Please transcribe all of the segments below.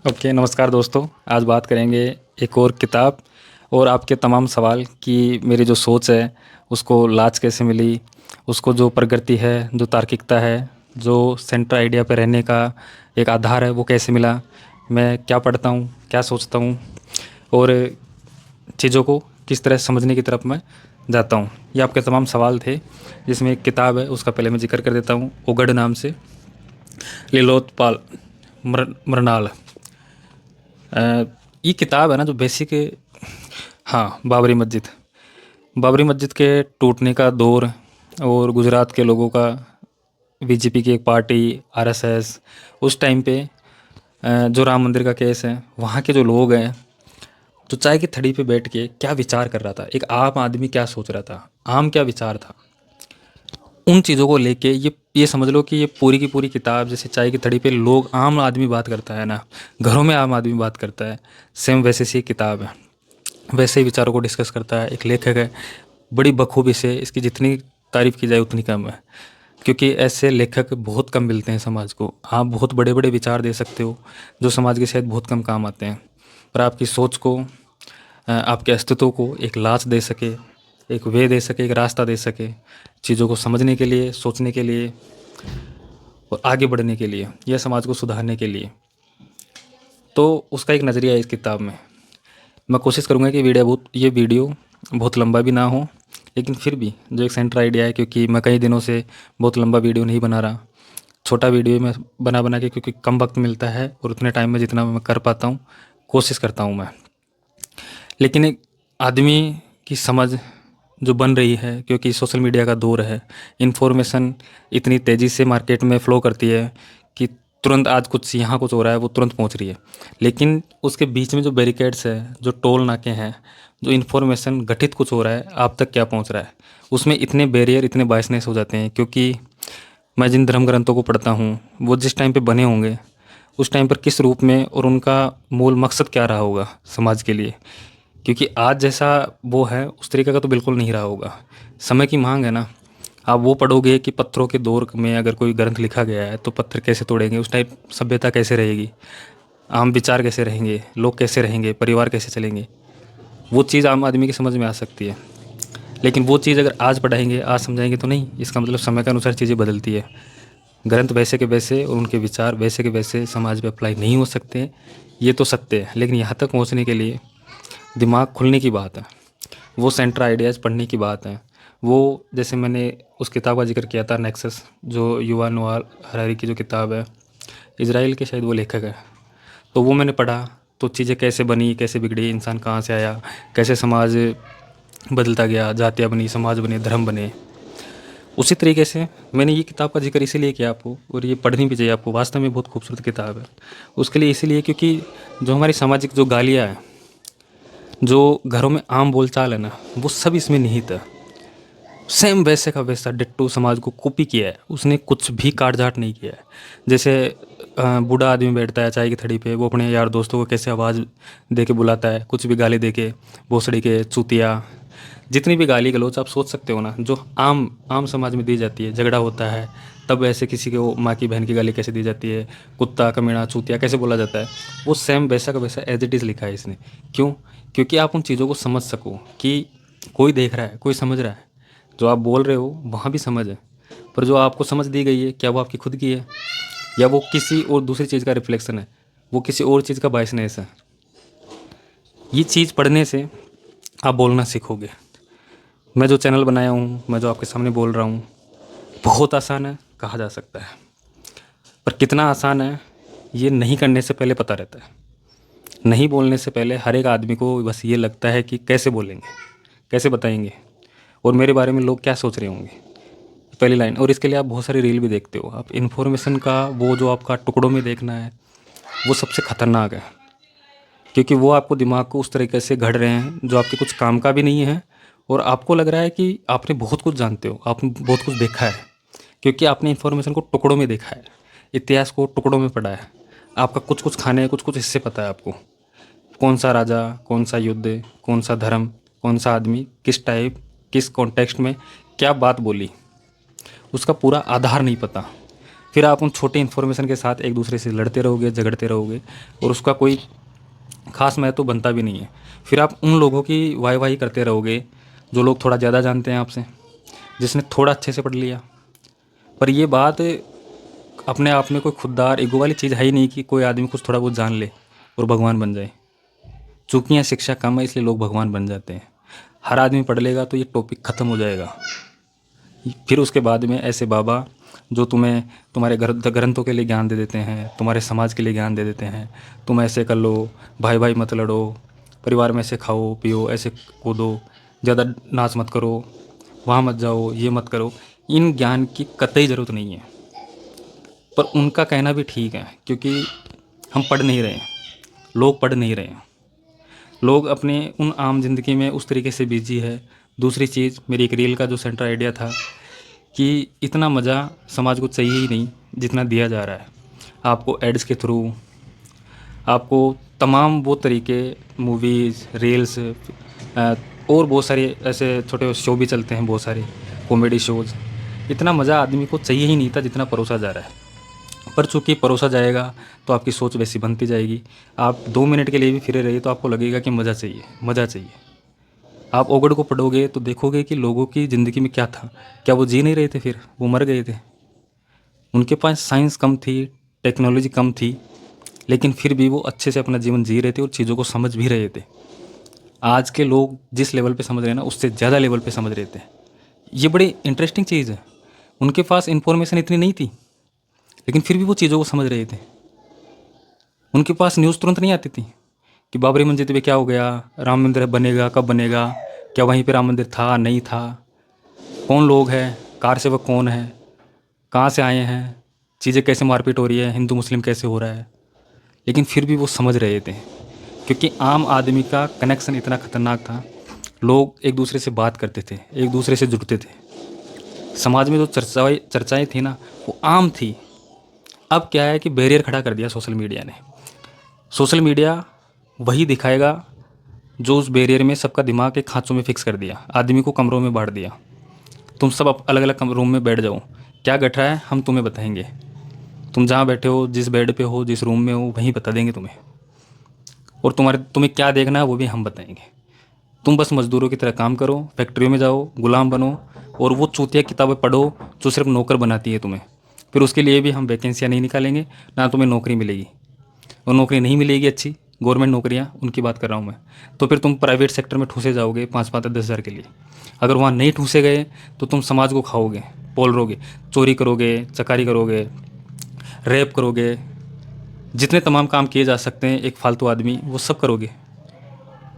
Okay, नमस्कार दोस्तों। आज बात करेंगे एक और किताब और आपके तमाम सवाल कि मेरी जो सोच है उसको लाज कैसे मिली, उसको जो प्रगति है, जो तार्किकता है, जो सेंटर आइडिया पे रहने का एक आधार है वो कैसे मिला, मैं क्या पढ़ता हूँ, क्या सोचता हूँ और चीज़ों को किस तरह समझने की तरफ मैं जाता हूँ। ये आपके तमाम सवाल थे। जिसमें एक किताब है उसका पहले मैं जिक्र कर देता हूँ, ओगड नाम से, लिलोत्पाल मृणाल। ये किताब है ना जो बेसिक। हाँ, बाबरी मस्जिद के टूटने का दौर और गुजरात के लोगों का, बीजेपी की एक पार्टी, आरएसएस, उस टाइम पे जो राम मंदिर का केस है, वहाँ के जो लोग हैं, जो चाय की थड़ी पे बैठ के क्या विचार कर रहा था, एक आम आदमी क्या सोच रहा था, आम क्या विचार था, उन चीज़ों को लेके ये समझ लो कि ये पूरी की पूरी किताब, जैसे चाय की थड़ी पे लोग, आम आदमी बात करता है ना, घरों में आम आदमी बात करता है, सेम वैसे सी किताब है। वैसे ही विचारों को डिस्कस करता है। एक लेखक है, बड़ी बखूबी से, इसकी जितनी तारीफ़ की जाए उतनी कम है, क्योंकि ऐसे लेखक बहुत कम मिलते हैं समाज को। आप बहुत बड़े बड़े विचार दे सकते हो जो समाज के शायद बहुत कम काम आते हैं, पर आपकी सोच को, आपके अस्तित्व को एक लाच दे सके, एक वे दे सके, एक रास्ता दे सके चीज़ों को समझने के लिए, सोचने के लिए और आगे बढ़ने के लिए, या समाज को सुधारने के लिए। तो उसका एक नज़रिया है इस किताब में। मैं कोशिश करूँगा कि ये वीडियो बहुत लंबा भी ना हो, लेकिन फिर भी जो एक सेंटर आइडिया है, क्योंकि मैं कई दिनों से बहुत लंबा वीडियो नहीं बना रहा, छोटा वीडियो मैं बना बना के, क्योंकि कम वक्त मिलता है और उतने टाइम में जितना मैं कर पाता हूँ कोशिश करता हूँ मैं। लेकिन एक आदमी की समझ जो बन रही है, क्योंकि सोशल मीडिया का दौर है, इन्फॉर्मेशन इतनी तेज़ी से मार्केट में फ़्लो करती है कि तुरंत आज कुछ यहाँ कुछ हो रहा है वो तुरंत पहुँच रही है। लेकिन उसके बीच में जो बैरिकेड्स है, जो टोल नाके हैं, जो इन्फॉर्मेशन घटित कुछ हो रहा है, आप तक क्या पहुँच रहा है, उसमें इतने बैरियर, इतने बायसनेस हो जाते हैं। क्योंकि मैं जिन धर्म ग्रंथों को पढ़ता हूँ वो जिस टाइम पे बने होंगे, उस टाइम पर किस रूप में और उनका मूल मकसद क्या रहा होगा समाज के लिए, क्योंकि आज जैसा वो है उस तरीके का तो बिल्कुल नहीं रहा होगा। समय की मांग है ना। आप वो पढ़ोगे कि पत्थरों के दौर में अगर कोई ग्रंथ लिखा गया है तो पत्थर कैसे तोड़ेंगे, उस टाइप सभ्यता कैसे रहेगी, आम विचार कैसे रहेंगे, लोग कैसे रहेंगे, परिवार कैसे चलेंगे, वो चीज़ आम आदमी की समझ में आ सकती है। लेकिन वो चीज़ अगर आज पढ़ाएंगे, आज समझाएंगे तो नहीं। इसका मतलब समय के अनुसार चीज़ें बदलती है। ग्रंथ वैसे के वैसे और उनके विचार वैसे के वैसे समाज में अप्लाई नहीं हो सकते, ये तो सत्य है। लेकिन यहाँ तक पहुँचने के लिए दिमाग खुलने की बात है, वो सेंटर आइडियाज़ पढ़ने की बात है। वो जैसे मैंने उस किताब का जिक्र किया था, नेक्सस, जो युval नोआ हरारी की जो किताब है, इज़राइल के शायद वो लेखक है। तो वो मैंने पढ़ा, तो चीज़ें कैसे बनी, कैसे बिगड़ी, इंसान कहाँ से आया, कैसे समाज बदलता गया, जातियाँ बनी, समाज बने, धर्म बने। उसी तरीके से मैंने ये किताब का जिक्र इसीलिए किया आपको, और ये पढ़नी भी चाहिए आपको, वास्तव में बहुत खूबसूरत किताब है। उसके लिए इसीलिए क्योंकि जो हमारी सामाजिक जो गालियाँ हैं, जो घरों में आम बोलचाल है ना, वो सब इसमें निहित है। सेम वैसे का वैसा डिट्टो समाज को कॉपी किया है उसने, कुछ भी काट छाँट नहीं किया है। जैसे बूढ़ा आदमी बैठता है चाय की थड़ी पे, वो अपने यार दोस्तों को कैसे आवाज़ दे के बुलाता है, कुछ भी गाली दे के, भोसड़ी के, चूतिया, जितनी भी गाली गलौज आप सोच सकते हो ना, जो आम आम समाज में दी जाती है। झगड़ा होता है तब ऐसे किसी को माँ की बहन की गाली कैसे दी जाती है, कुत्ता, कमीना, चूतिया कैसे बोला जाता है, वो सेम वैसा का वैसा एज इट इज़ लिखा है इसने। क्यों? क्योंकि आप उन चीज़ों को समझ सको कि कोई देख रहा है, कोई समझ रहा है। जो आप बोल रहे हो वहाँ भी समझ है, पर जो आपको समझ दी गई है, क्या वो आपकी खुद की है, या वो किसी और दूसरी चीज़ का रिफ्लेक्शन है, वो किसी और चीज़ का बायसनेस है। ये चीज़ पढ़ने से आप बोलना सीखोगे। मैं जो चैनल बनाया हूँ, मैं जो आपके सामने बोल रहा हूँ, बहुत आसान है कहा जा सकता है, पर कितना आसान है ये नहीं करने से पहले पता रहता है। नहीं बोलने से पहले हर एक आदमी को बस ये लगता है कि कैसे बोलेंगे, कैसे बताएंगे, और मेरे बारे में लोग क्या सोच रहे होंगे, पहली लाइन। और इसके लिए आप बहुत सारी रील भी देखते हो। आप इन्फॉर्मेशन का वो जो आपका टुकड़ों में देखना है, वो सबसे खतरनाक है, क्योंकि वो आपको दिमाग को उस तरीके से गढ़ रहे हैं जो आपके कुछ काम का भी नहीं है, और आपको लग रहा है कि आपने बहुत कुछ जानते हो, आपने बहुत कुछ देखा है, क्योंकि आपने इन्फॉर्मेशन को टुकड़ों में देखा है, इतिहास को टुकड़ों में पढ़ा है। आपका कुछ कुछ खाने, कुछ कुछ हिस्से पता है आपको, कौन सा राजा, कौन सा युद्ध, कौन सा धर्म, कौन सा आदमी, किस टाइप, किस कॉन्टेक्स्ट में क्या बात बोली, उसका पूरा आधार नहीं पता। फिर आप उन छोटे इन्फॉर्मेशन के साथ एक दूसरे से लड़ते रहोगे, झगड़ते रहोगे और उसका कोई ख़ास महत्व बनता भी नहीं है। फिर आप उन लोगों की वाही करते रहोगे जो लोग थोड़ा ज़्यादा जानते हैं आपसे, जिसने थोड़ा अच्छे से पढ़ लिया। पर ये बात अपने आप में कोई खुददार ईगो वाली चीज़ है ही नहीं कि कोई आदमी कुछ थोड़ा बहुत जान ले और भगवान बन जाए। चूँकि यहाँ शिक्षा कम है इसलिए लोग भगवान बन जाते हैं। हर आदमी पढ़ लेगा तो ये टॉपिक ख़त्म हो जाएगा। फिर उसके बाद में ऐसे बाबा जो तुम्हें तुम्हारे ग्रंथों के लिए ज्ञान दे देते हैं, तुम्हारे समाज के लिए ज्ञान दे देते हैं, तुम ऐसे कर लो, भाई भाई मत लड़ो, परिवार में ऐसे खाओ पियो, ऐसे कूदो, ज़्यादा नाच मत करो, वहाँ मत जाओ, ये मत करो। इन ज्ञान की कतई ज़रूरत नहीं है। पर उनका कहना भी ठीक है क्योंकि हम पढ़ नहीं रहे हैं, लोग पढ़ नहीं रहे हैं। लोग अपने उन आम ज़िंदगी में उस तरीके से बिजी है। दूसरी चीज़, मेरी एक रील का जो सेंटर आइडिया था कि इतना मज़ा समाज को चाहिए ही नहीं जितना दिया जा रहा है। आपको एड्स के थ्रू, आपको तमाम वो तरीके, मूवीज़, रील्स और बहुत सारे ऐसे छोटे शो भी चलते हैं, बहुत सारे कॉमेडी शोज़। इतना मज़ा आदमी को चाहिए ही नहीं था जितना परोसा जा रहा है। पर चूँकि परोसा जाएगा तो आपकी सोच वैसी बनती जाएगी। आप 2 मिनट के लिए भी फिरे रहिए तो आपको लगेगा कि मज़ा चाहिए, मज़ा चाहिए। आप ओगड़ को पढ़ोगे तो देखोगे कि लोगों की ज़िंदगी में क्या था। क्या वो जी नहीं रहे थे, फिर वो मर गए थे। उनके पास साइंस कम थी, टेक्नोलॉजी कम थी, लेकिन फिर भी वो अच्छे से अपना जीवन जी रहे थे और चीज़ों को समझ भी रहे थे। आज के लोग जिस लेवल पे समझ रहे हैं ना, उससे ज़्यादा लेवल पे समझ रहे थे। ये बड़ी इंटरेस्टिंग चीज़ है। उनके पास इन्फॉर्मेशन इतनी नहीं थी, लेकिन फिर भी वो चीज़ों को समझ रहे थे। उनके पास न्यूज़ तुरंत नहीं आती थी कि बाबरी मस्जिद पे क्या हो गया, राम मंदिर बनेगा, कब बनेगा, क्या वहीं पे राम मंदिर था, नहीं था, कौन लोग हैं, कार सेवक कौन है, कहाँ से आए हैं, चीज़ें कैसे मारपीट हो रही है, हिंदू मुस्लिम कैसे हो रहा है। लेकिन फिर भी वो समझ रहे थे क्योंकि आम आदमी का कनेक्शन इतना ख़तरनाक था। लोग एक दूसरे से बात करते थे, एक दूसरे से जुड़ते थे। समाज में जो चर्चाएँ थी ना, वो आम थी। अब क्या है कि बैरियर खड़ा कर दिया सोशल मीडिया ने। सोशल मीडिया वही दिखाएगा जो उस बैरियर में सबका दिमाग एक खाँचों में फिक्स कर दिया, आदमी को कमरों में बांट दिया। तुम सब अलग अलग रूम में बैठ जाओ, क्या घट रहा है हम तुम्हें बताएंगे। तुम जहाँ बैठे हो, जिस बेड पे हो, जिस रूम में हो, वहीं बता देंगे तुम्हें। और तुम्हें क्या देखना है वो भी हम बताएंगे। तुम बस मज़दूरों की तरह काम करो, फैक्ट्रियों में जाओ, गुलाम बनो और वो चूतिया किताबें पढ़ो जो सिर्फ नौकर बनाती है तुम्हें। फिर उसके लिए भी हम वैकेंसियाँ नहीं निकालेंगे, ना तुम्हें नौकरी मिलेगी। और नौकरी नहीं मिलेगी अच्छी, गवर्नमेंट नौकरियाँ उनकी बात कर रहा हूँ मैं। तो फिर तुम प्राइवेट सेक्टर में ठूसे जाओगे 5-5 10 हज़ार के लिए। अगर वहाँ नहीं ठूसे गए तो तुम समाज को खाओगे, पोलोगे, चोरी करोगे, चकारी करोगे, रेप करोगे, जितने तमाम काम किए जा सकते हैं एक फालतू आदमी, वो सब करोगे।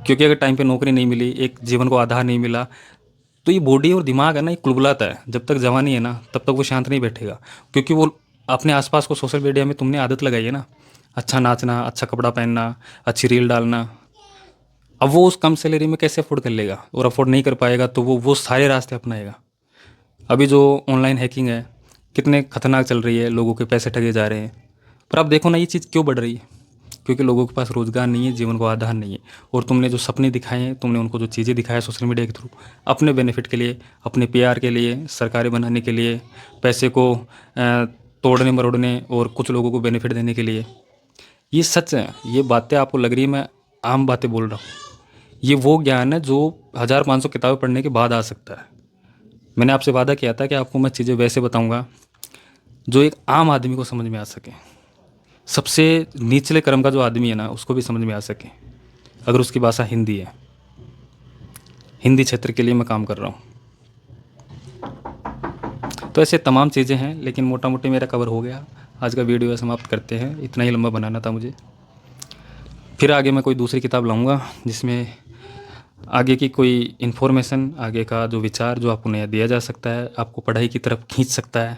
क्योंकि अगर टाइम पे नौकरी नहीं मिली, एक जीवन को आधार नहीं मिला, तो ये बॉडी और दिमाग है ना, ये कुलबुलाता है। जब तक जवानी है ना, तब तक वो शांत नहीं बैठेगा। क्योंकि वो अपने आसपास को सोशल मीडिया में तुमने आदत लगाई है ना, अच्छा नाचना, अच्छा कपड़ा पहनना, अच्छी रील डालना। अब वो उस कम सैलरी में कैसे अफोर्ड कर लेगा, और अफोर्ड नहीं कर पाएगा तो वो सारे रास्ते अपनाएगा। अभी जो ऑनलाइन हैकिंग है कितने खतरनाक चल रही है, लोगों के पैसे ठगे जा रहे हैं। पर अब देखो ना, ये चीज़ क्यों बढ़ रही है? क्योंकि लोगों के पास रोज़गार नहीं है, जीवन को आधार नहीं है। और तुमने जो सपने दिखाए हैं, तुमने उनको जो चीज़ें दिखाया सोशल मीडिया के थ्रू, अपने बेनिफिट के लिए, अपने पीआर के लिए, सरकारें बनाने के लिए, पैसे को तोड़ने मरोड़ने और कुछ लोगों को बेनिफिट देने के लिए, ये सच है। ये बातें आपको लग रही है मैं आम बातें बोल रहा हूँ। ये वो ज्ञान है जो 1500 किताबें पढ़ने के बाद आ सकता है। मैंने आपसे वादा किया था कि आपको मैं चीज़ें वैसे बताऊँगा जो एक आम आदमी को समझ में आ सके। सबसे निचले क्रम का जो आदमी है ना, उसको भी समझ में आ सके। अगर उसकी भाषा हिंदी है, हिंदी क्षेत्र के लिए मैं काम कर रहा हूँ। तो ऐसे तमाम चीज़ें हैं, लेकिन मोटा मोटी मेरा कवर हो गया। आज का वीडियो समाप्त करते हैं, इतना ही लंबा बनाना था मुझे। फिर आगे मैं कोई दूसरी किताब लाऊंगा जिसमें आगे की कोई इन्फॉर्मेशन, आगे का जो विचार जो आपको नया दिया जा सकता है, आपको पढ़ाई की तरफ खींच सकता है,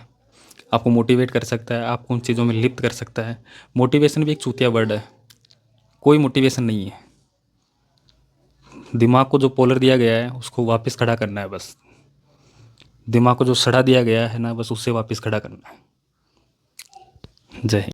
आपको मोटिवेट कर सकता है, आपको उन चीज़ों में लिप्त कर सकता है। मोटिवेशन भी एक चूतिया वर्ड है, कोई मोटिवेशन नहीं है। दिमाग को जो पोलर दिया गया है उसको वापस खड़ा करना है बस। दिमाग को जो सड़ा दिया गया है ना, बस उससे वापस खड़ा करना है। जय हिंद।